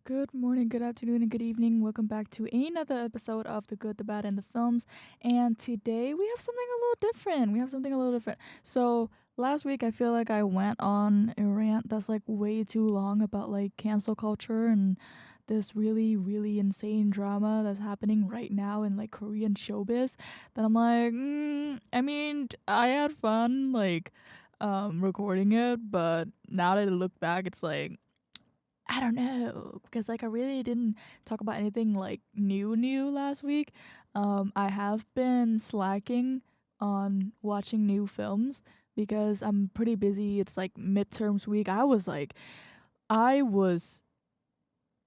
Good morning, good afternoon, and good evening. Welcome back to another episode of The Good, the Bad, and the Films. And today we have something a little different. So, last week I feel like I went on a rant that's like way too long about like cancel culture and this really, really insane drama that's happening right now in like Korean showbiz. That I'm like, I had fun recording it, but now that I look back, it's like, I don't know because like I really didn't talk about anything like new last week. I have been slacking on watching new films because I'm pretty busy. It's like midterms week. I was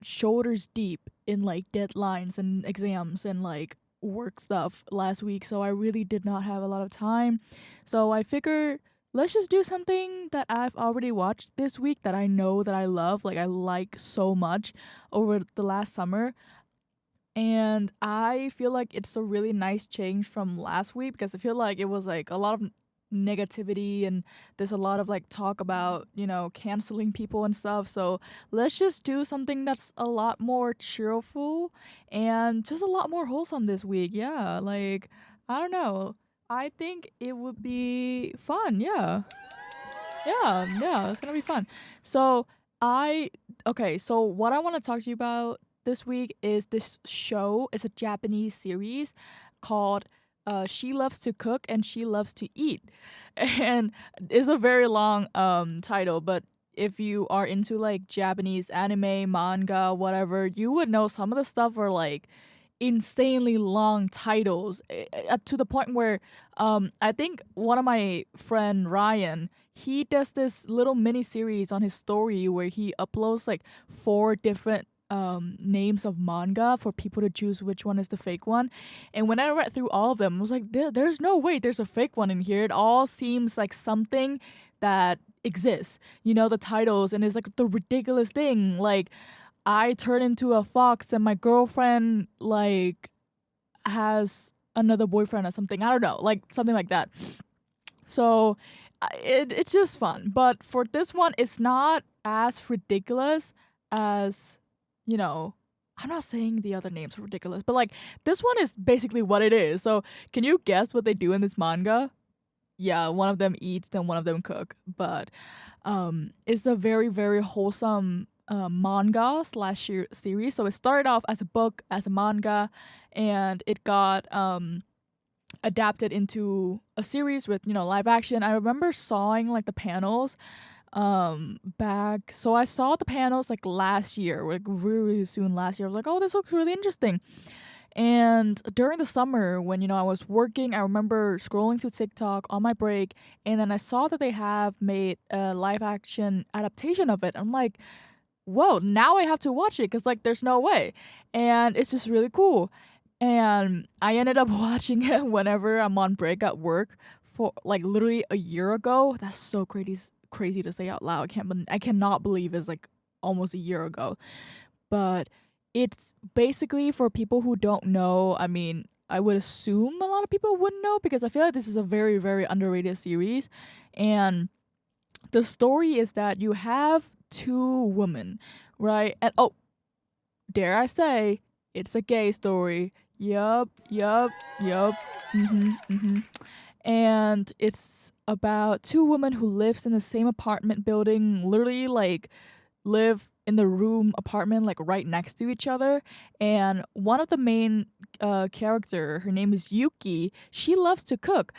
shoulders deep in like deadlines and exams and like work stuff last week, so I really did not have a lot of time. So I figured let's just do something that I've already watched this week that I know that I love, like I like so much over the last summer. And I feel like it's a really nice change from last week because I feel like it was like a lot of negativity and there's a lot of like talk about, canceling people and stuff. So let's just do something that's a lot more cheerful and just a lot more wholesome this week. Yeah, like I don't know. I think it would be fun. Yeah. Yeah, it's gonna be fun. So I so what I want to talk to you about this week is this show. It's a Japanese series called She Loves to Cook and She Loves to Eat. And it's a very long title, but if you are into like Japanese anime, manga, whatever, you would know some of the stuff are like insanely long titles to the point where I think one of my friend Ryan, he does this little mini series on his story where he uploads like four different names of manga for people to choose which one is the fake one. And when I read through all of them, I was like, there's no way there's a fake one in here. It all seems like something that exists, the titles, and it's like the ridiculous thing like I turn into a fox and my girlfriend like has another boyfriend or something. I don't know, like something like that. So it's just fun. But for this one, it's not as ridiculous as, you know, I'm not saying the other names are ridiculous, but like this one is basically what it is. So can you guess what they do in this manga? Yeah, one of them eats, then one of them cook. But it's a very, very wholesome manga slash series. So it started off as a book, as a manga, and it got adapted into a series with live action. I remember sawing like the panels back. So I saw the panels like last year, like really soon last year. I was like, oh, this looks really interesting. And during the summer, when I was working, I remember scrolling to TikTok on my break, and then I saw that they have made a live action adaptation of it. I'm like, whoa, now I have to watch it because like there's no way, and it's just really cool. And I ended up watching it whenever I'm on break at work for like literally a year ago. That's so crazy to say out loud. I cannot believe it's like almost a year ago. But it's basically for people who don't know. I mean, I would assume a lot of people wouldn't know because I feel like this is a very, very underrated series. And the story is that you have two women, right? And oh, dare I say, it's a gay story. Yup. Mm-hmm. And it's about two women who lives in the same apartment building, literally like live in the room apartment like right next to each other. And one of the main character, her name is Yuki, she loves to cook.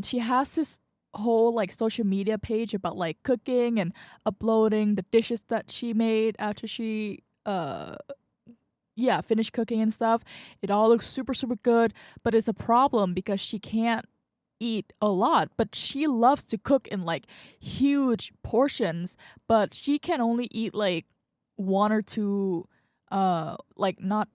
She has this whole like social media page about like cooking and uploading the dishes that she made after she finished cooking and stuff. It all looks super super good, but it's a problem because she can't eat a lot, but she loves to cook in like huge portions, but she can only eat like one or two like not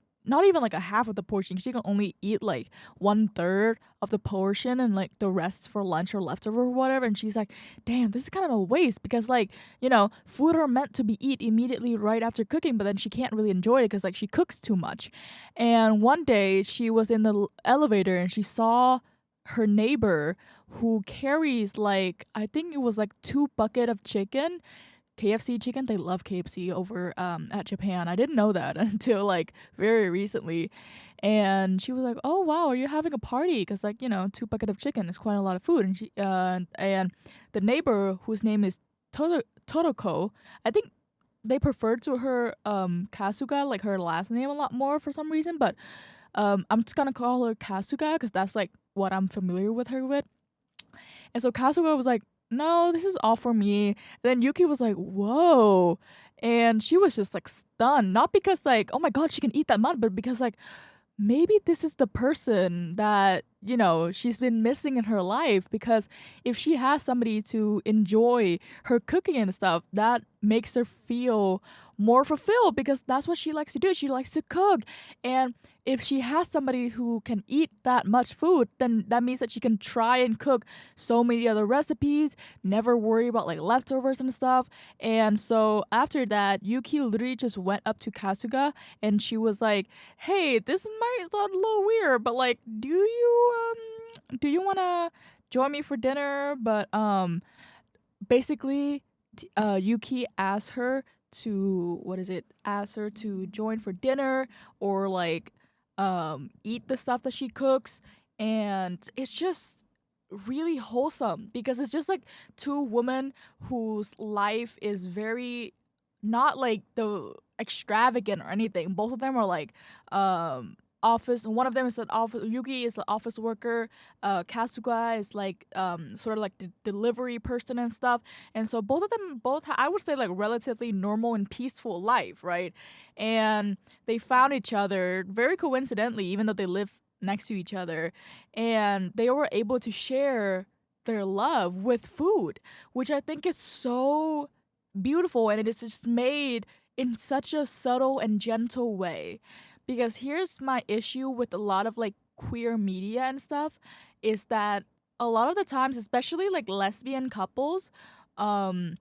even like a half of the portion. She can only eat like one third of the portion and like the rest for lunch or leftover or whatever. And she's like, damn, this is kind of a waste because like, food are meant to be eat immediately right after cooking, but then she can't really enjoy it because like she cooks too much. And one day she was in the elevator and she saw her neighbor who carries like I think it was like two bucket of chicken KFC chicken. They love KFC over at Japan. I didn't know that until like very recently. And she was like, "Oh wow, are you having a party? Because like, you know, 2 bucket of chicken is quite a lot of food." And and the neighbor, whose name is Totoko, I think they preferred to her Kasuga, like her last name, a lot more for some reason. But I'm just gonna call her Kasuga because that's like what I'm familiar with her with. And so Kasuga was like, "No, this is all for me." And then Yuki was like, "Whoa." And she was just like stunned, not because like, oh my god, she can eat that much, but because like maybe this is the person that, you know, she's been missing in her life. Because if she has somebody to enjoy her cooking and stuff, that makes her feel more fulfilled, because that's what she likes to do. She likes to cook. And if she has somebody who can eat that much food, then that means that she can try and cook so many other recipes, never worry about like leftovers and stuff. And so after that, Yuki literally just went up to Kasuga and she was like, "Hey, this might sound a little weird, but like, do you want to join me for dinner?" But basically, Yuki asked her to, what is it? Ask her to join for dinner, or like eat the stuff that she cooks. And it's just really wholesome, because it's just like two women whose life is very not like the extravagant or anything. Both of them are like office. One of them is an office. Yuki is an office worker. Kasuga is like sort of like the delivery person and stuff. And so both of them I would say like relatively normal and peaceful life, right? And they found each other very coincidentally, even though they live next to each other, and they were able to share their love with food, which I think is so beautiful, and it is just made in such a subtle and gentle way. Because here's my issue with a lot of like queer media and stuff, is that a lot of the times, especially like lesbian couples, um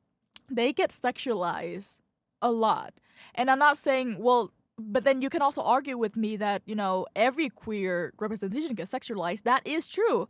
they get sexualized a lot. And I'm not saying, well, but then you can also argue with me that, you know, every queer representation gets sexualized. That is true.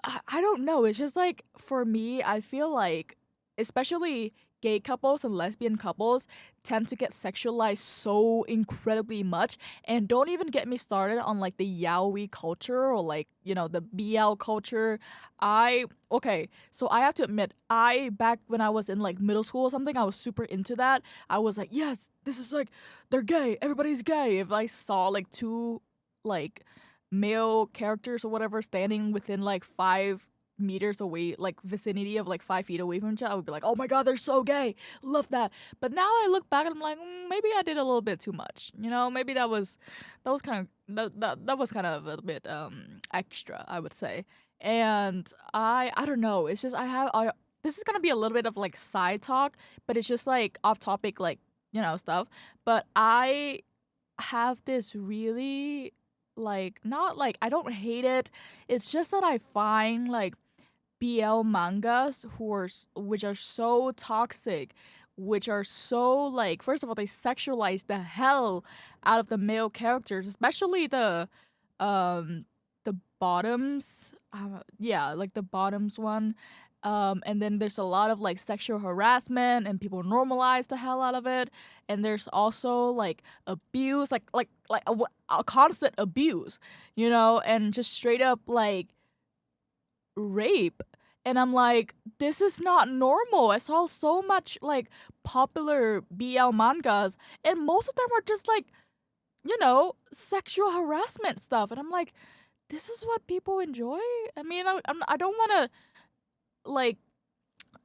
I don't know. It's just like, for me, I feel like, especially gay couples and lesbian couples tend to get sexualized so incredibly much. And don't even get me started on like the yaoi culture, or like, you know, the BL culture. Okay, so I have to admit, back when I was in like middle school or something, I was super into that. I was like, yes, this is like, they're gay, everybody's gay. If I saw like two like male characters or whatever standing within like 5 meters away, like vicinity of like 5 feet away from each other, I would be like, "Oh my god, they're so gay, love that." But now I look back and I'm like, maybe I did a little bit too much. You know, maybe that was kind of that was kind of a bit extra, I would say. And I don't know. It's just I this is gonna be a little bit of like side talk, but it's just like off topic, like, you know, stuff. But I have this really, like, not like I don't hate it. It's just that I find like BL mangas which are so toxic, which are so like, first of all, they sexualize the hell out of the male characters, especially um the bottoms. Yeah, like the bottoms one. And then there's a lot of like sexual harassment, and people normalize the hell out of it. And there's also like abuse, a constant abuse, you know, and just straight up like rape. And I'm like, this is not normal. I saw so much like popular BL mangas, and most of them are just like, you know, sexual harassment stuff. And I'm like, this is what people enjoy? I mean, I don't want to like,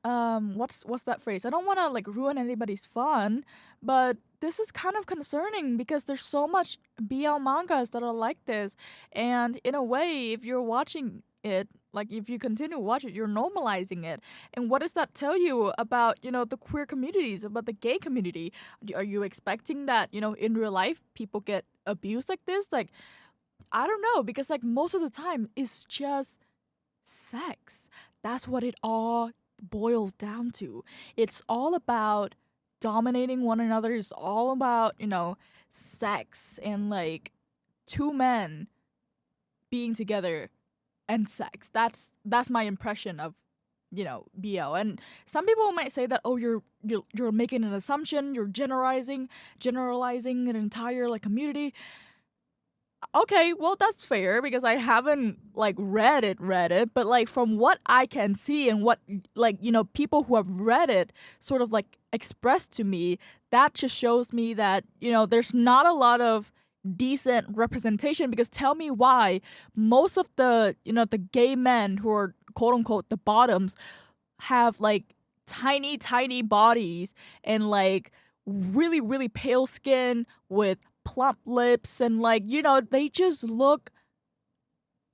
what's that phrase? I don't want to like ruin anybody's fun, but this is kind of concerning, because there's so much BL mangas that are like this. And in a way, if you're watching it, like if you continue to watch it, you're normalizing it. And what does that tell you about, you know, the queer communities, about the gay community? Are you expecting that, you know, in real life people get abused like this? Like, I don't know, because like most of the time it's just sex. That's what it all boils down to. It's all about dominating one another. It's all about, you know, sex, and like two men being together and sex. That's my impression of BL. And some people might say that, oh, you're making an assumption, you're generalizing an entire like community. Okay, well that's fair because I haven't like read it, but like from what I can see and what like people who have read it sort of like expressed to me, that just shows me that there's not a lot of decent representation. Because tell me why most of the gay men who are quote unquote the bottoms have like tiny bodies and like really really pale skin with plump lips and like they just look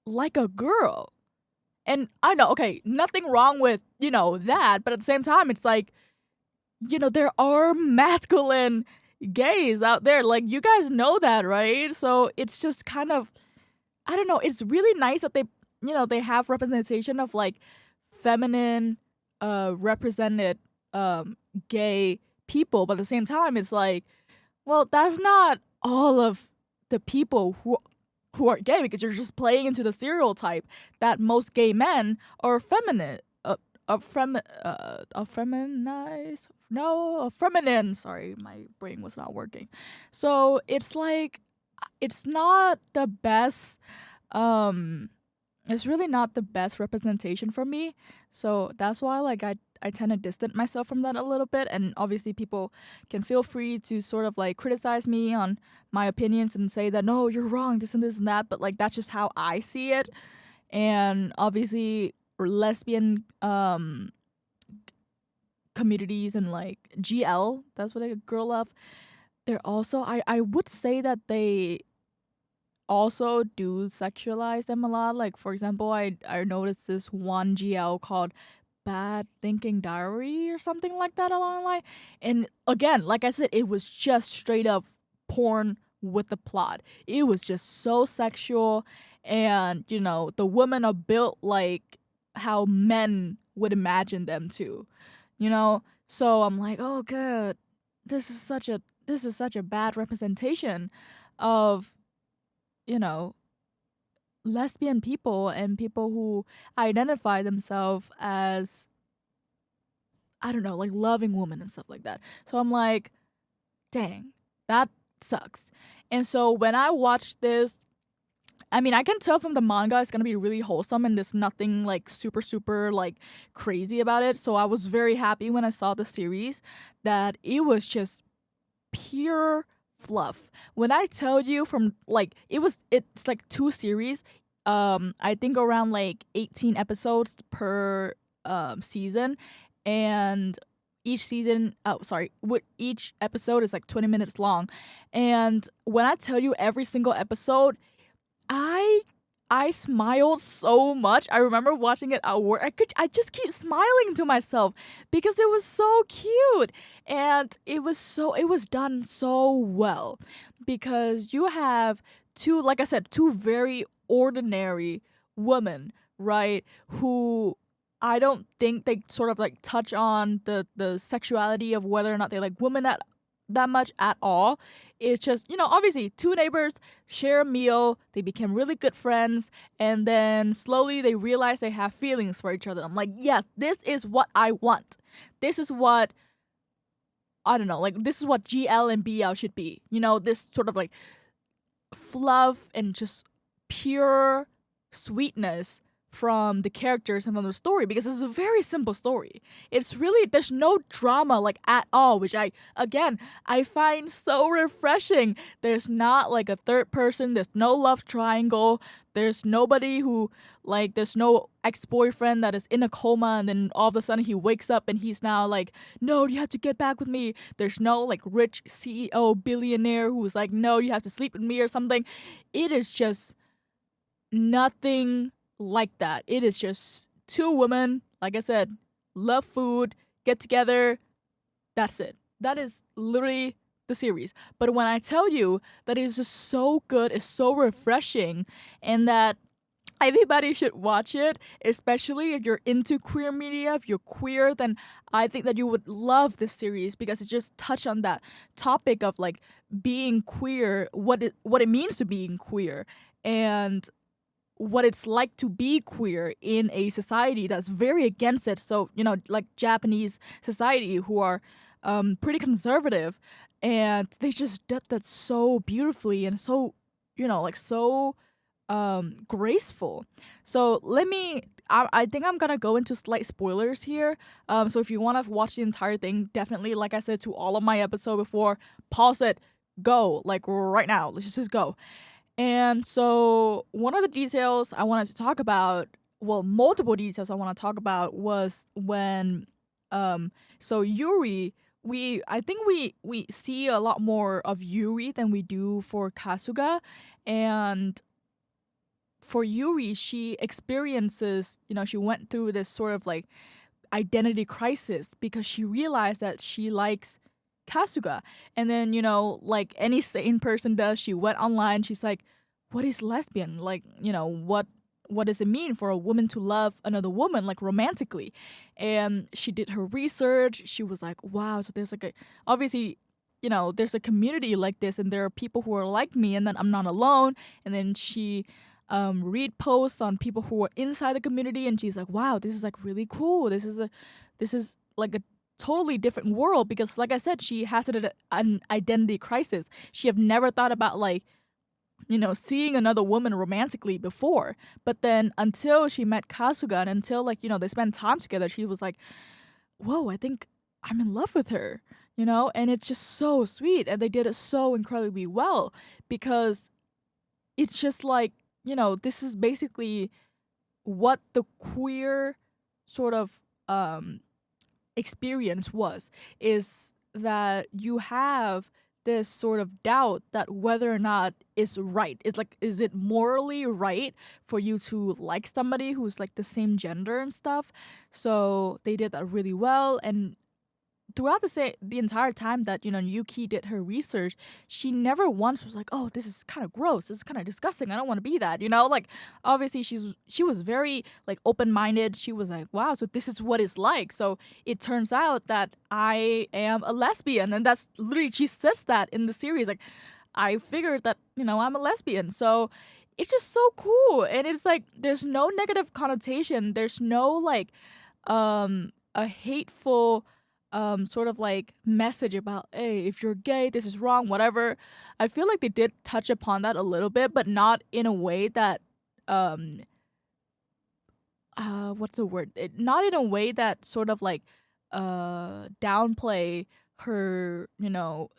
like a girl. And I know, okay, nothing wrong with that, but at the same time it's like there are masculine gays out there, like you guys know that, right? So it's just kind of, I don't know, it's really nice that they have representation of like feminine represented gay people, but at the same time it's like, well, that's not all of the people who are gay, because you're just playing into the stereotype that most gay men are feminine, feminine. Sorry, my brain was not working. So it's like, it's not the best. It's really not the best representation for me. So that's why like I tend to distance myself from that a little bit. And obviously people can feel free to sort of like criticize me on my opinions and say that, no, you're wrong, this and that. But like, that's just how I see it. And obviously lesbian communities and like GL, that's what a girl love. They're also, I would say that they also do sexualize them a lot. Like for example, I noticed this one GL called Bad Thinking Diary or something like that along the line. And again, like I said, it was just straight up porn with the plot. It was just so sexual, and the women are built like how men would imagine them to. So I'm like, oh god, this is such a bad representation of lesbian people and people who identify themselves as, I don't know, like loving women and stuff like that. So I'm like, dang, that sucks. And so when I watched this, I mean, I can tell from the manga it's gonna be really wholesome and there's nothing like super like crazy about it. So I was very happy when I saw the series that it was just pure fluff. When I tell you from like it's like 2 series, I think around like 18 episodes per season, and each episode is like 20 minutes long. And when I tell you every single episode, I smiled so much. I remember watching it at work. I just keep smiling to myself because it was so cute, and it was done so well, because you have like I said, two very ordinary women, right? Who I don't think they sort of like touch on the sexuality of whether or not they like women that much at all. It's just, obviously 2 neighbors share a meal, they become really good friends, and then slowly they realize they have feelings for each other. I'm like, yes, this is what I want. This is what, I don't know, like this is what GL and BL should be. This sort of like fluff and just pure sweetness from the characters and from the story, because it's a very simple story. It's really, there's no drama like at all, which I find so refreshing. There's not like a third person, there's no love triangle, there's nobody who like, there's no ex-boyfriend that is in a coma and then all of a sudden he wakes up and he's now like, no, you have to get back with me. There's no like rich CEO billionaire who's like, no, you have to sleep with me or something. It is just nothing like that. It is just 2 women, like I said, love food, get together, that's it. That is literally the series. But when I tell you that it is just so good, it's so refreshing, and that everybody should watch it, especially if you're into queer media, if you're queer, then I think that you would love this series, because it just touched on that topic of like being queer, what it means to being queer. And what it's like to be queer in a society that's very against it. So, like Japanese society who are pretty conservative, and they just did that so beautifully and so, like so graceful. So I think I'm gonna go into slight spoilers here. So if you want to watch the entire thing, definitely, like I said to all of my episode before, pause it, go, like right now. Let's just go. And so one of the details I wanted to talk about, well, multiple details I want to talk about was when, so Yuri, I think we see a lot more of Yuri than we do for Kasuga, and for Yuri, she experiences, she went through this sort of like identity crisis because she realized that she likes Kasuga. And then, like any sane person does, she went online, she's like, what is lesbian? Like, what does it mean for a woman to love another woman, like romantically? And she did her research. She was like, wow, so there's like obviously, there's a community like this, and there are people who are like me, and then I'm not alone. And then she read posts on people who are inside the community, and she's like, wow, this is like really cool. This is like a totally different world, because like I said, she has an identity crisis. She have never thought about like, seeing another woman romantically before. But then until she met Kasuga, and until like, they spent time together, she was like, whoa, I think I'm in love with her, and it's just so sweet. And they did it so incredibly well, because it's just like, this is basically what the queer sort of experience is that you have this sort of doubt that whether or not it's right. It's like, is it morally right for you to like somebody who's like the same gender and stuff? So they did that really well. And throughout the entire time that Yuki did her research, she never once was like, oh, this is kind of gross, this is kind of disgusting, I don't want to be that, like obviously she was very like open-minded. She was like, wow, so this is what it's like. So it turns out that I am a lesbian, and that's literally, she says that in the series, like, I figured that I'm a lesbian. So it's just so cool, and it's like there's no negative connotation, there's no like a hateful sort of like message about, hey, if you're gay, this is wrong, whatever. I feel like they did touch upon that a little bit, but not in a way that what's the word? Not in a way that sort of like downplay her,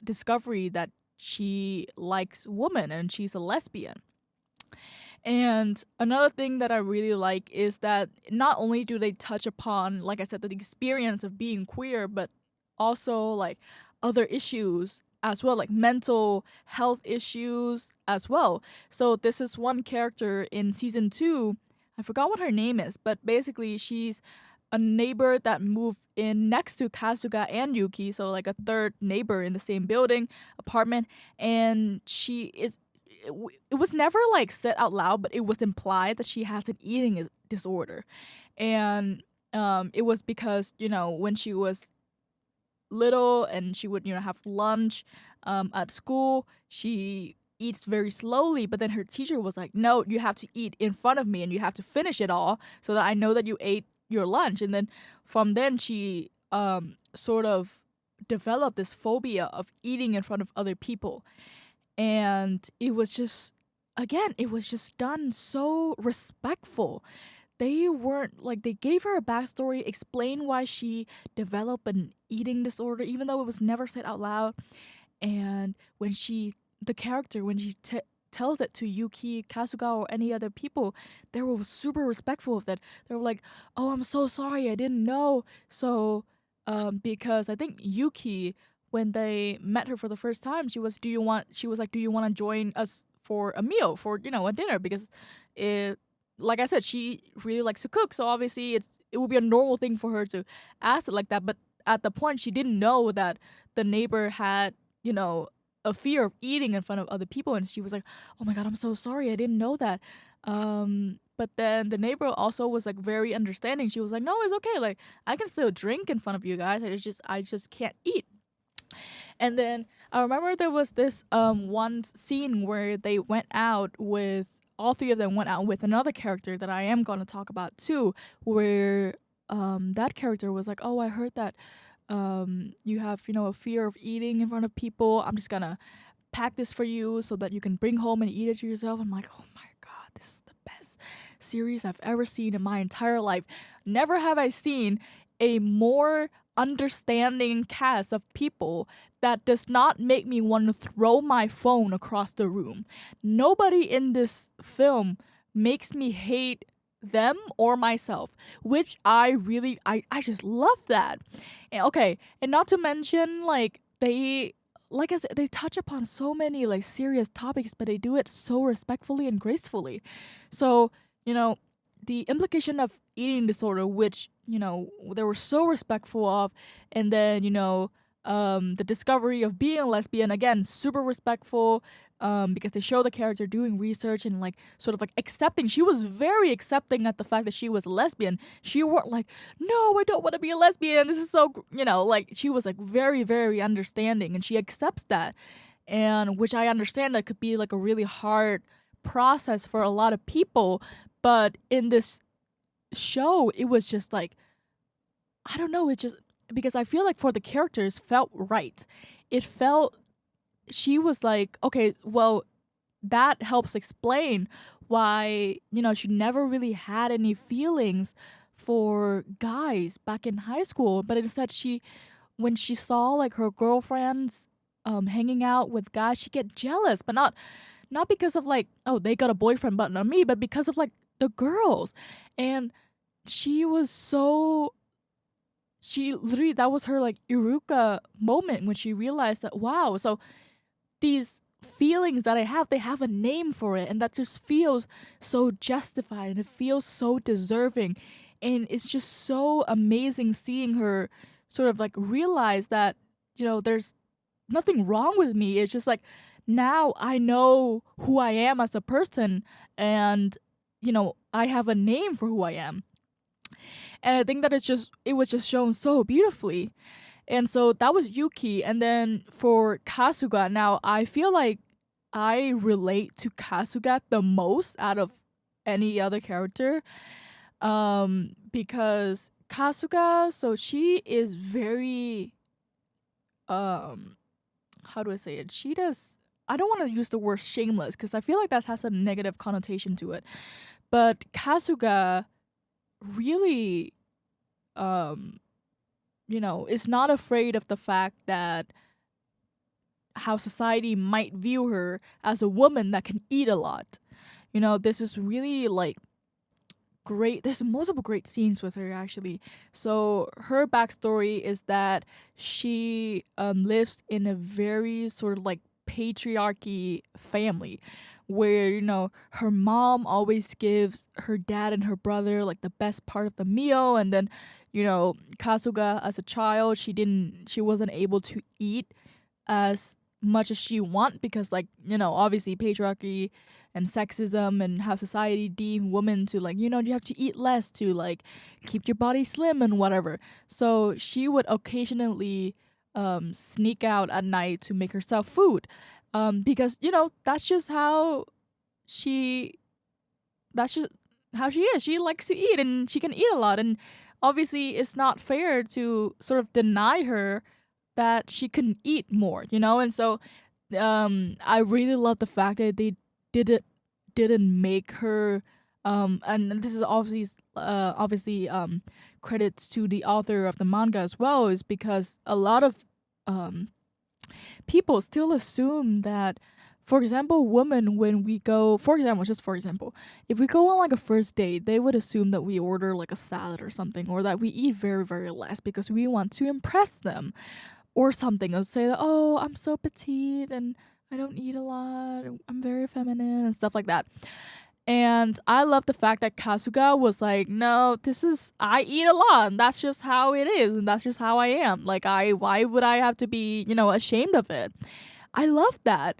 discovery that she likes women and she's a lesbian. And another thing that I really like is that not only do they touch upon, like I said, the experience of being queer, but also like other issues as well, like mental health issues as well. So this is one character in season 2. I forgot what her name is, but basically she's a neighbor that moved in next to Kasuga and Yuki, so like a third neighbor in the same building, apartment, and it was never like said out loud, but it was implied that she has an eating disorder. And it was because, when she was little and she would, have lunch at school, she eats very slowly, but then her teacher was like, no, you have to eat in front of me and you have to finish it all so that I know that you ate your lunch. And then from then she sort of developed this phobia of eating in front of other people. And it was just, again, it was just done so respectful. They weren't like, they gave her a backstory, explain why she developed an eating disorder, even though it was never said out loud. And when the character, when she tells it to Yuki, Kasuga, or any other people, they were super respectful of that. They were like, oh, I'm so sorry, I didn't know. So, because I think Yuki, when they met her for the first time, she was like, do you want to join us for a meal, for, a dinner? Because like I said, she really likes to cook. So obviously it would be a normal thing for her to ask it like that. But at the point, she didn't know that the neighbor had, a fear of eating in front of other people. And she was like, oh my God, I'm so sorry, I didn't know that. But then the neighbor also was like very understanding. She was like, no, it's okay. Like, I can still drink in front of you guys. I just can't eat. And then I remember there was this one scene where they went out with all three of them went out with another character that I am going to talk about too, where that character was like, oh, I heard that you have, a fear of eating in front of people. I'm just gonna pack this for you so that you can bring home and eat it to yourself. I'm like, oh my god, this is the best series I've ever seen in my entire life. Never have I seen a more understanding cast of people that does not make me want to throw my phone across the room. Nobody in this film makes me hate them or myself, which I just love that. And not to mention, like, like I said, they touch upon so many like serious topics, but they do it so respectfully and gracefully. So, the implication of eating disorder, which, they were so respectful of, and then, the discovery of being a lesbian, again, super respectful, because they show the character doing research and like sort of like accepting. She was very accepting at the fact that she was a lesbian. She weren't like, no, I don't want to be a lesbian. This is so, like she was like very, very understanding, and she accepts that. And which I understand that could be like a really hard process for a lot of people. But in this show, it was just like, I don't know, it just, because I feel like for the characters felt right. It felt, she was like, okay, well, that helps explain why, she never really had any feelings for guys back in high school. But instead, when she saw like her girlfriends hanging out with guys, she get jealous, but not because of like, oh, they got a boyfriend but not me, but because of like the girls. And she literally, that was her like Eureka moment when she realized that, wow, so these feelings that I have, they have a name for it, and that just feels so justified, and it feels so deserving. And it's just so amazing seeing her sort of like realize that, there's nothing wrong with me. It's just like, now I know who I am as a person, and I have a name for who I am. And I think that it was just shown so beautifully. And so that was Yuki. And then for Kasuga, now I feel like I relate to Kasuga the most out of any other character. Because Kasuga, so she is very, how do I say it? I don't want to use the word shameless because I feel like that has a negative connotation to it. But Kasuga really, is not afraid of the fact that how society might view her as a woman that can eat a lot. This is really like great. There's multiple great scenes with her actually. So her backstory is that she lives in a very sort of like patriarchy family where her mom always gives her dad and her brother like the best part of the meal, and then Kasuga as a child, she wasn't able to eat as much as she want because like obviously patriarchy and sexism and how society deem women to like you have to eat less to like keep your body slim and whatever. So she would occasionally sneak out at night to make herself food, because that's just how she is. She likes to eat and she can eat a lot, and obviously it's not fair to sort of deny her that she can eat more, and so I really love the fact that they didn't make her and this is obviously credits to the author of the manga as well, is because a lot of people still assume that, for example, women, when we go, for example, if we go on like a first date, they would assume that we order like a salad or something, or that we eat very, very less because we want to impress them or something. They'll say that, oh, I'm so petite and I don't eat a lot, I'm very feminine and stuff like that. And I love the fact that Kasuga was like, no, I eat a lot, and that's just how it is, and that's just how I am. Like, why would I have to be, ashamed of it? I love that.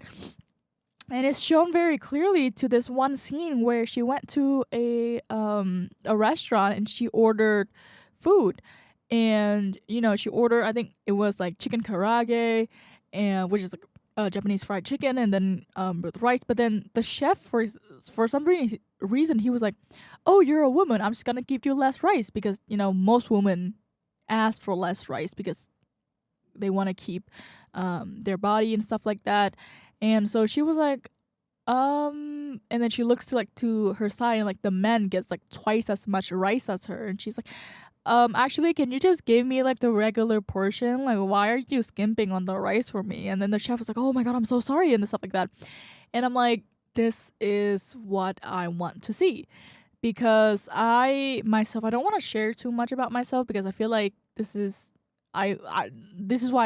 And it's shown very clearly to this one scene where she went to a restaurant and she ordered food. And, she ordered, I think it was like chicken karaage, and which is like Japanese fried chicken and then with rice. But then the chef, for some reason, he was like, "Oh, you're a woman. I'm just gonna give you less rice because most women ask for less rice because they want to keep their body and stuff like that." And so she was like, and then she looks to her side, and like the man gets like twice as much rice as her, and she's like, actually, can you just give me like the regular portion? Like, why are you skimping on the rice for me? And then the chef was like, "Oh my god, I'm so sorry," and stuff like that. And I'm like, this is what I want to see. Because I myself, I don't want to share too much about myself because I feel like this is why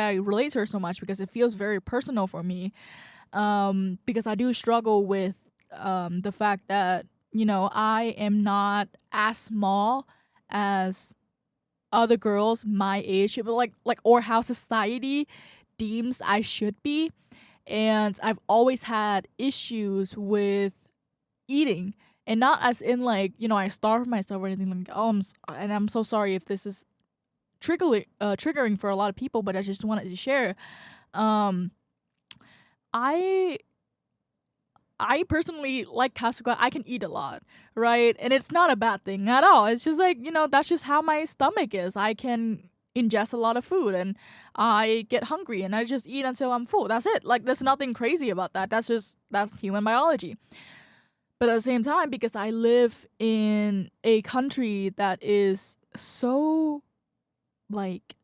I relate to her so much, because it feels very personal for me. Because I do struggle with the fact that I am not as small as other girls my age, but or how society deems I should be. And I've always had issues with eating, and not as in like I starve myself or anything like that. And I'm so sorry if this is triggering for a lot of people, but I just wanted to share. um I I personally like Kasuga. I can eat a lot, right? And it's not a bad thing at all. It's just like, that's just how my stomach is. I can ingest a lot of food and I get hungry and I just eat until I'm full. That's it. Like, there's nothing crazy about that. That's human biology. But at the same time, because I live in a country that is so, like,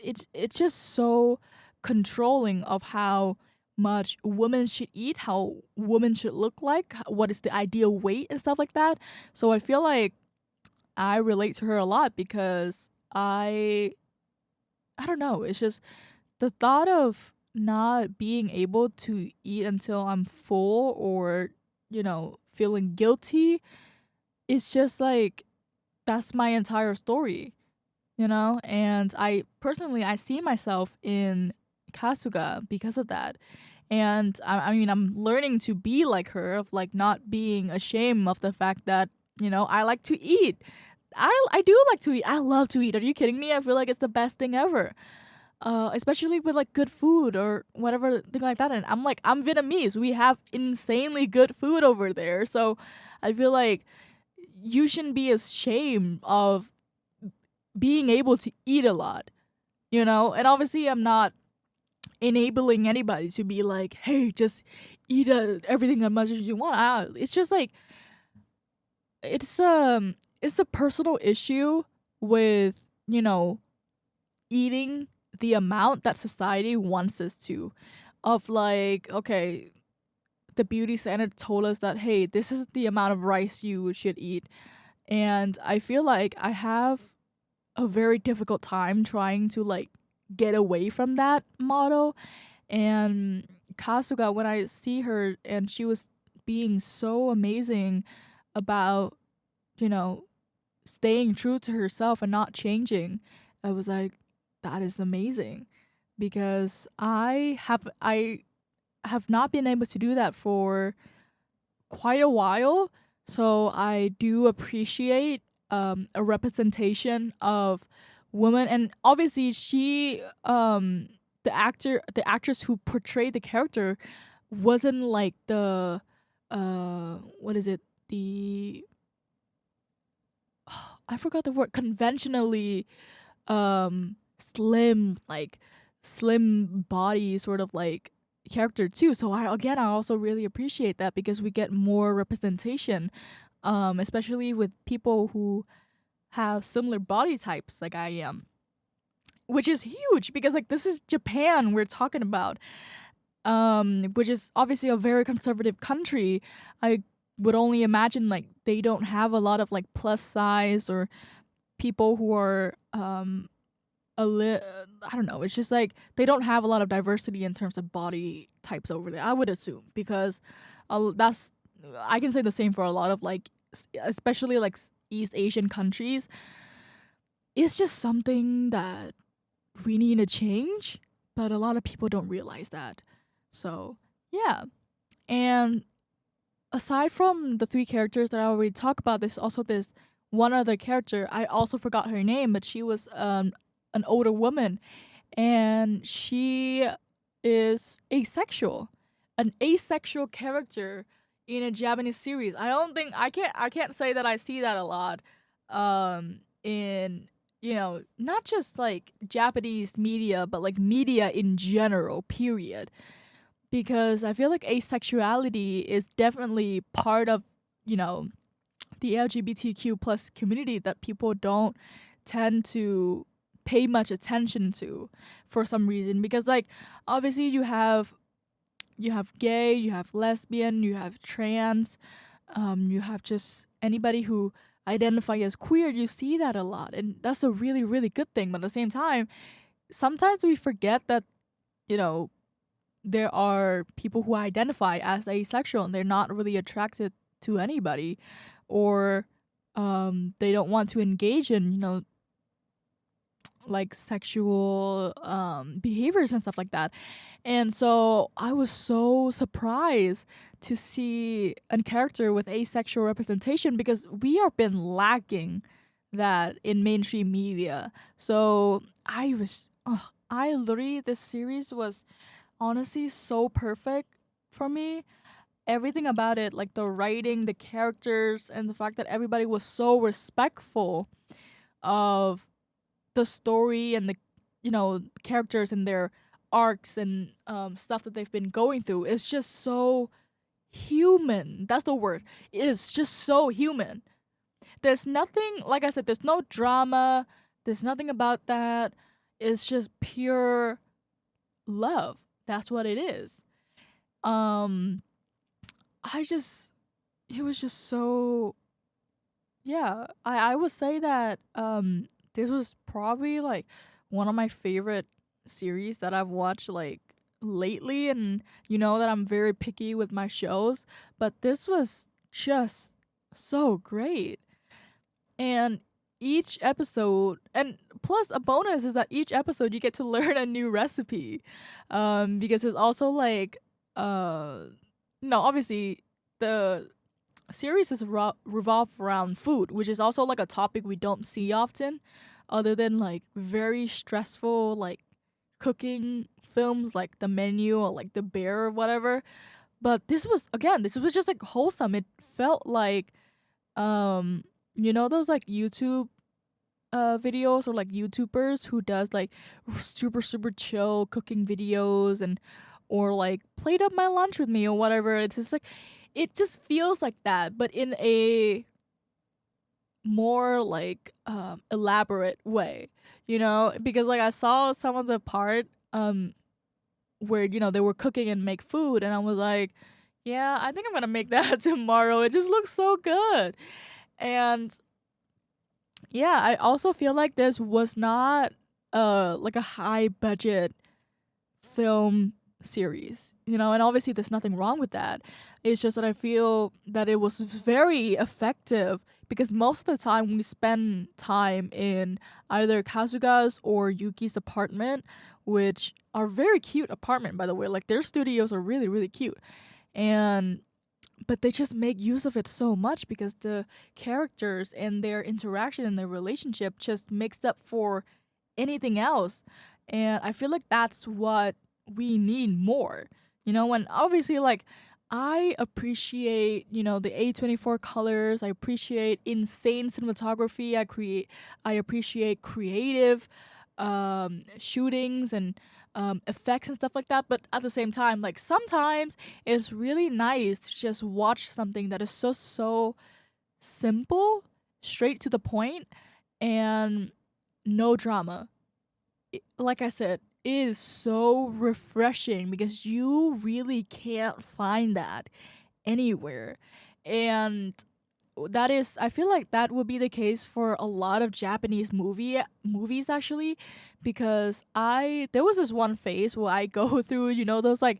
it's just so controlling of how much women should eat, how women should look like, what is the ideal weight and stuff like that. So I feel like I relate to her a lot because I don't know, it's just the thought of not being able to eat until I'm full, or feeling guilty, it's just like that's my entire story. And I see myself in Kasuga because of that. And I mean, I'm learning to be like her, of like not being ashamed of the fact that I like to eat. I do like to eat. I love to eat. Are you kidding me? I feel like it's the best thing ever. Especially with like good food or whatever thing like that. And I'm Vietnamese. We have insanely good food over there. So I feel like you shouldn't be ashamed of being able to eat a lot, And obviously, I'm not enabling anybody to be like, "Hey, just eat everything as much as you want." It's just like it's a personal issue with eating the amount that society wants us to. Of like, okay, the beauty standard told us that, hey, this is the amount of rice you should eat, and I feel like I have a very difficult time trying to like get away from that model. And Kasuga, when I see her and she was being so amazing about, you know, staying true to herself and not changing, I was like, that is amazing. Because I have not been able to do that for quite a while. So I do appreciate a representation of women, and obviously the actress who portrayed the character wasn't like the what is it, the I forgot the word, conventionally slim, like slim body sort of like character too. So I also really appreciate that because we get more representation, especially with people who have similar body types like I am, which is huge because like this is Japan we're talking about, which is obviously a very conservative country. I would only imagine like they don't have a lot of like plus size or people who are I don't know. It's just like they don't have a lot of diversity in terms of body types over there. I would assume because that's I can say the same for a lot of like especially like East Asian countries. It's just something that we need to change, but a lot of people don't realize that. So yeah, and aside from the three characters that I already talked about, there's also this one other character. I also forgot her name, but she was an older woman, and she is asexual. An asexual character in a Japanese series. I can't say that I see that a lot in not just like Japanese media, but like media in general, period. Because I feel like asexuality is definitely part of, you know, the LGBTQ plus community that people don't tend to pay much attention to for some reason. Because like obviously you have gay, you have lesbian, you have trans, you have just anybody who identify as queer. You see that a lot, and that's a really really good thing. But at the same time, sometimes we forget that you know there are people who identify as asexual and they're not really attracted to anybody, or they don't want to engage in like sexual behaviors and stuff like that. And so I was so surprised to see a character with asexual representation because we have been lacking that in mainstream media. So I literally, this series was honestly so perfect for me. Everything about it, like the writing, the characters, and the fact that everybody was so respectful of the story and the characters and their arcs and stuff that they've been going through is just so human. That's the word. It is just so human. There's nothing, like I said, there's no drama. There's nothing about that. It's just pure love. That's what it is. Um, I just, it was just so, yeah. I would say that this was probably like one of my favorite series that I've watched like lately, and you know that I'm very picky with my shows, but this was just so great. And each episode, and plus a bonus is that each episode you get to learn a new recipe, because it's also like uh no, obviously the series is revolve around food, which is also like a topic we don't see often, other than like very stressful like cooking films like The Menu or like The Bear or whatever. But this was just like wholesome. It felt like um those like YouTube videos or like YouTubers who does like super super chill cooking videos, and or like played up my lunch with me or whatever. It's just like it just feels like that, but in a more like elaborate way, because like I saw some of the part where they were cooking and make food, and I was like, yeah, I think I'm gonna make that tomorrow. It just looks so good. And yeah, I also feel like this was not like a high budget film series, and obviously there's nothing wrong with that. It's just that I feel that it was very effective because most of the time we spend time in either Kazuga's or Yuki's apartment, which are very cute apartment, by the way. Like their studios are really really cute, and but they just make use of it so much because the characters and their interaction and their relationship just makes up for anything else. And I feel like that's what we need more. And obviously like I appreciate, the A24 colors, I appreciate insane cinematography, I appreciate creative shootings and effects and stuff like that. But at the same time, like sometimes it's really nice to just watch something that is so simple, straight to the point, and no drama. Like I said, it is so refreshing because you really can't find that anywhere. And that is, I feel like that would be the case for a lot of Japanese movies actually, because there was this one phase where I go through, those like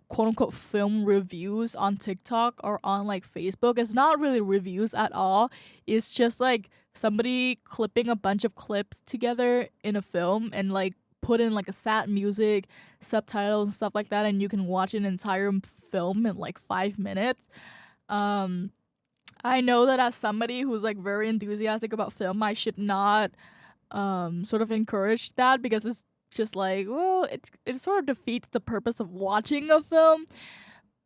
quote unquote film reviews on TikTok or on like Facebook. It's not really reviews at all. It's just like somebody clipping a bunch of clips together in a film and like put in like a sad music, subtitles and stuff like that, and you can watch an entire film in like 5 minutes. Um I know that as somebody who's like very enthusiastic about film, I should not sort of encourage that because just like, well, it sort of defeats the purpose of watching a film.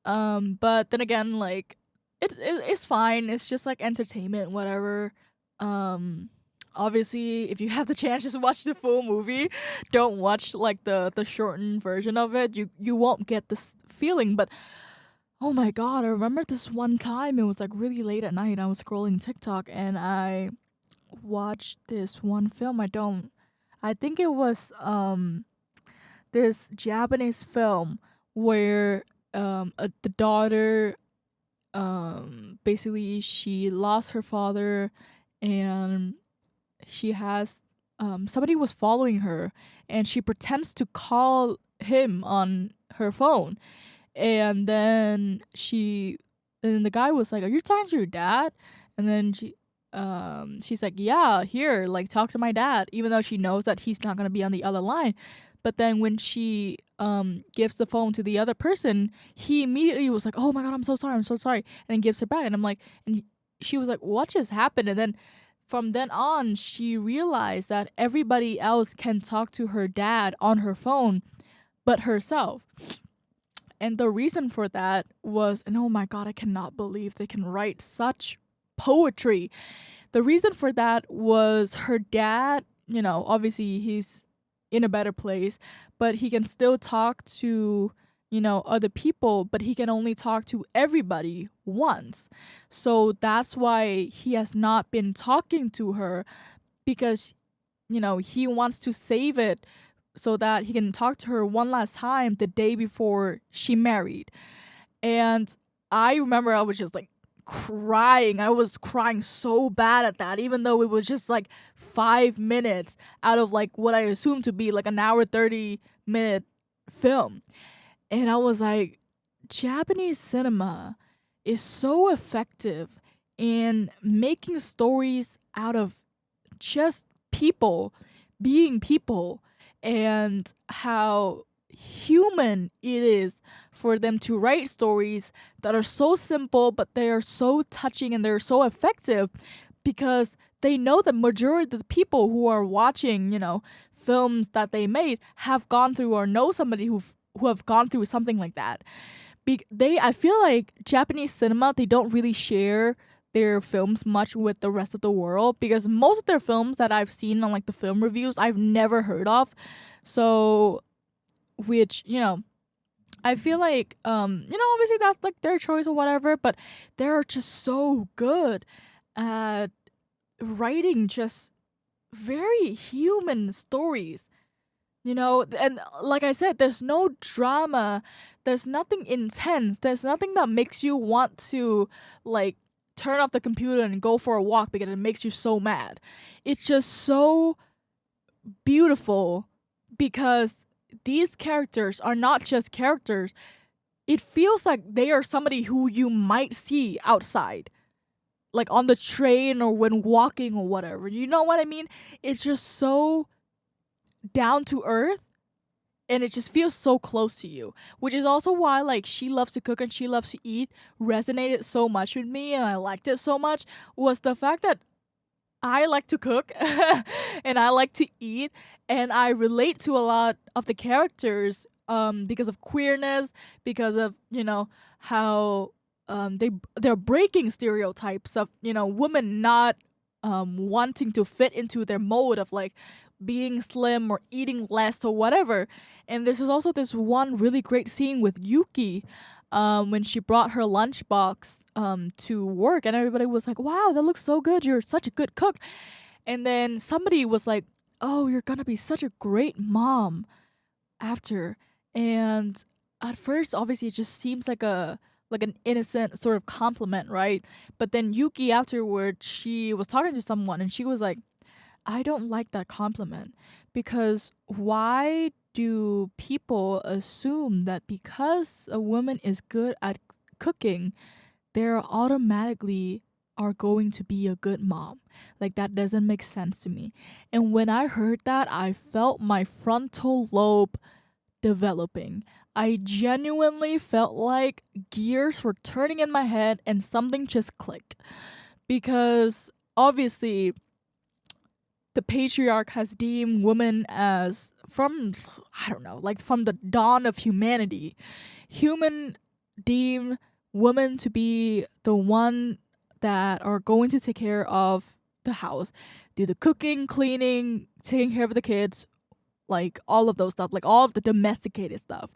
But then again, like it's fine. It's just like entertainment, whatever. Um, Obviously, if you have the chance, just watch the full movie. Don't watch like the shortened version of it. You won't get this feeling. But oh my god, I remember this one time. It was like really late at night. I was scrolling TikTok and I watched this one film. I think it was this Japanese film where the daughter basically she lost her father, and she has somebody was following her, and she pretends to call him on her phone, and then the guy was like, "Are you talking to your dad?" And then she's like, "Yeah, here, like talk to my dad," even though she knows that he's not gonna be on the other line. But then when she gives the phone to the other person, he immediately was like, "Oh my god, I'm so sorry," and then gives her back. And I'm like, and she was like, "What just happened?" And then from then on, she realized that everybody else can talk to her dad on her phone, but herself. And the reason for that was, and oh my god, I cannot believe they can write such poetry. The reason for that was her dad, obviously he's in a better place, but he can still talk to, other people, but he can only talk to everybody once. So that's why he has not been talking to her, because, he wants to save it so that he can talk to her one last time the day before she married. And I remember I was just like crying. I was crying so bad at that, even though it was just like 5 minutes out of like what I assumed to be like an hour 30-minute film. And I was like, Japanese cinema is so effective in making stories out of just people being people, and how human it is for them to write stories that are so simple, but they are so touching and they're so effective, because they know the majority of the people who are watching, films that they made have gone through or know somebody who have gone through something like that. I feel like Japanese cinema, they don't really share their films much with the rest of the world, because most of their films that I've seen on like the film reviews I've never heard of. So which, I feel like obviously that's like their choice or whatever, but they're just so good at writing just very human stories. And like I said, there's no drama, there's nothing intense, there's nothing that makes you want to like turn off the computer and go for a walk because it makes you so mad. It's just so beautiful, because these characters are not just characters. It feels like they are somebody who you might see outside, like on the train or when walking or whatever. You know what I mean? It's just so down to earth, and it just feels so close to you, which is also why like She Loves to Cook and She Loves to Eat resonated so much with me, and I liked it so much, was the fact that I like to cook and I like to eat, and I relate to a lot of the characters because of queerness, because of, how they're breaking stereotypes of, women not wanting to fit into their mode of like being slim or eating less or whatever. And this is also this one really great scene with Yuki when she brought her lunchbox to work, and everybody was like, "Wow, that looks so good. You're such a good cook." And then somebody was like, "Oh, you're gonna be such a great mom after." And at first, obviously, it just seems like an innocent sort of compliment, right? But then Yuki afterward, she was talking to someone, and she was like, "I don't like that compliment, because why do people assume that because a woman is good at cooking, they're automatically are going to be a good mom? Like, that doesn't make sense to me." And when I heard that, I felt my frontal lobe developing. I genuinely felt like gears were turning in my head and something just clicked. Because obviously, the patriarch has deemed women as from, I don't know, like from the dawn of humanity, human deem women to be the one that are going to take care of the house, do the cooking, cleaning, taking care of the kids, like all of those stuff, like all of the domesticated stuff.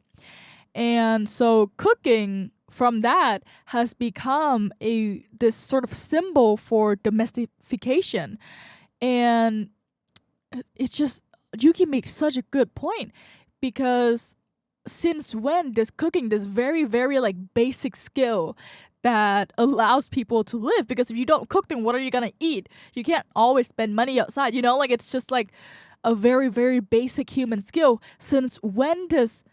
And so cooking from that has become a this sort of symbol for domestication. And it's just, Yuki makes such a good point, because since when does cooking, this very very like basic skill that allows people to live, because if you don't cook, then what are you gonna eat? You can't always spend money outside, like it's just like a very very basic human skill. Since when does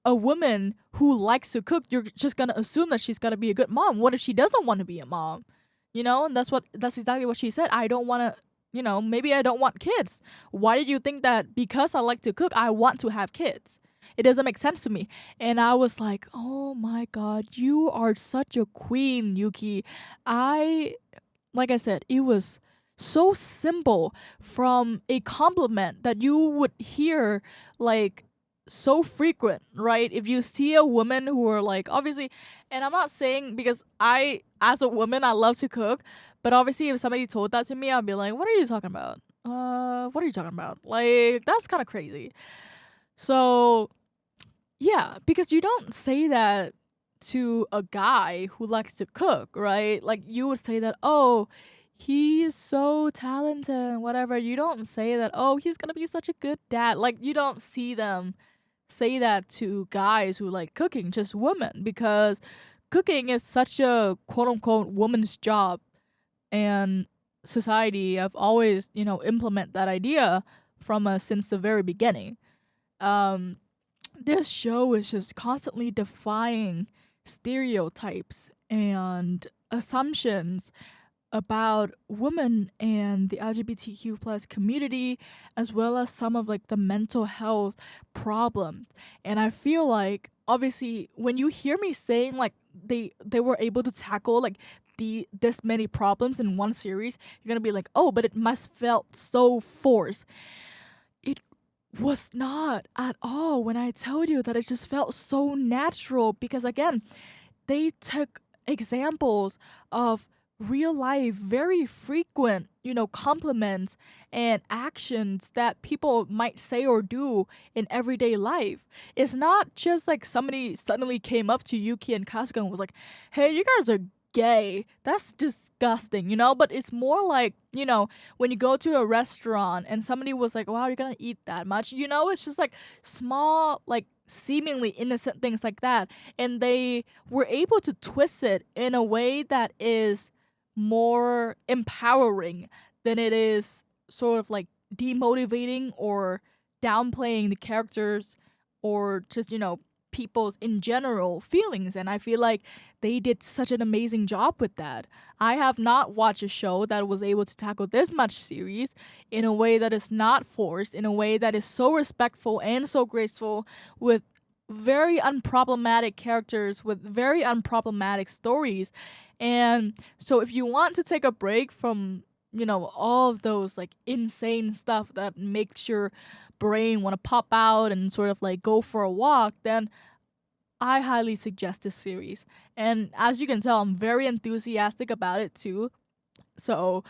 a woman who likes to cook, you're just gonna assume that she's gonna be a good mom? What if she doesn't want to be a mom? And that's exactly what she said. I don't want to, maybe I don't want kids. Why did you think that because I like to cook, I want to have kids? It doesn't make sense to me. And I was like, oh my god, you are such a queen, Yuki. Like I said, it was so simple, from a compliment that you would hear like so frequent, right? If you see a woman who are like, obviously, and I'm not saying, because as a woman, I love to cook, but obviously if somebody told that to me, I'd be like, what are you talking about? What are you talking about? Like, that's kind of crazy. So yeah, because you don't say that to a guy who likes to cook, right? Like, you would say that, oh, he's so talented and whatever. You don't say that, oh, he's gonna be such a good dad. Like, you don't see them say that to guys who like cooking, just women, because cooking is such a quote unquote woman's job. And society have always, implement that idea from us since the very beginning. This show is just constantly defying stereotypes and assumptions about women and the LGBTQ plus community, as well as some of like the mental health problems. And I feel like, obviously, when you hear me saying like they were able to tackle like this many problems in one series, you're gonna be like, oh, but it must felt so forced. It was not at all. When I tell you that it just felt so natural, because again, they took examples of real life, very frequent, compliments and actions that people might say or do in everyday life. It's not just like somebody suddenly came up to Yuki and Kasuga and was like, hey, you guys are gay. That's disgusting, But it's more like, when you go to a restaurant and somebody was like, wow, you're gonna eat that much, it's just like small, like seemingly innocent things like that. And they were able to twist it in a way that is more empowering than it is sort of like demotivating or downplaying the characters, or just, people's in general feelings. And I feel like they did such an amazing job with that. I have not watched a show that was able to tackle this much series in a way that is not forced, in a way that is so respectful and so graceful, with very unproblematic characters, with very unproblematic stories. And so if you want to take a break from, all of those like insane stuff that makes your brain want to pop out and sort of like go for a walk, then I highly suggest this series. And as you can tell, I'm very enthusiastic about it too. So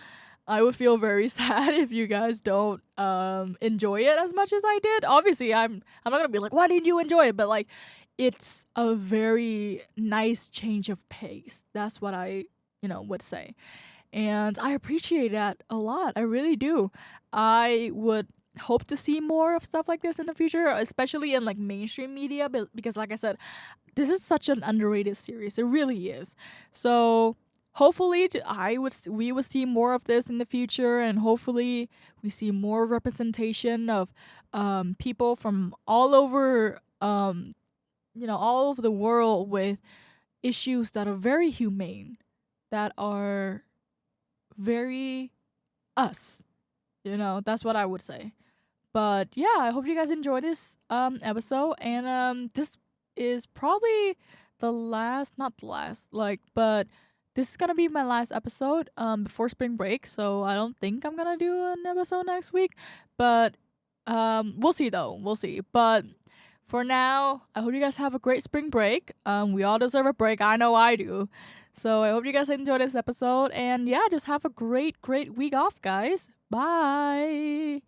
I would feel very sad if you guys don't enjoy it as much as I did. Obviously, I'm not gonna be like, why didn't you enjoy it? But like, it's a very nice change of pace. That's what I, would say. And I appreciate that a lot. I really do. I would hope to see more of stuff like this in the future, especially in like mainstream media, because like I said, this is such an underrated series. It really is. So hopefully we would see more of this in the future, and hopefully we see more representation of people from all over all over the world with issues that are very humane, that are very us. That's what I would say. But yeah, I hope you guys enjoyed this episode, and this is probably but this is gonna be my last episode before spring break, so I don't think I'm gonna do an episode next week. But We'll see though. We'll see. But for now, I hope you guys have a great spring break. We all deserve a break. I know I do. So I hope you guys enjoyed this episode. And yeah, just have a great, great week off, guys. Bye.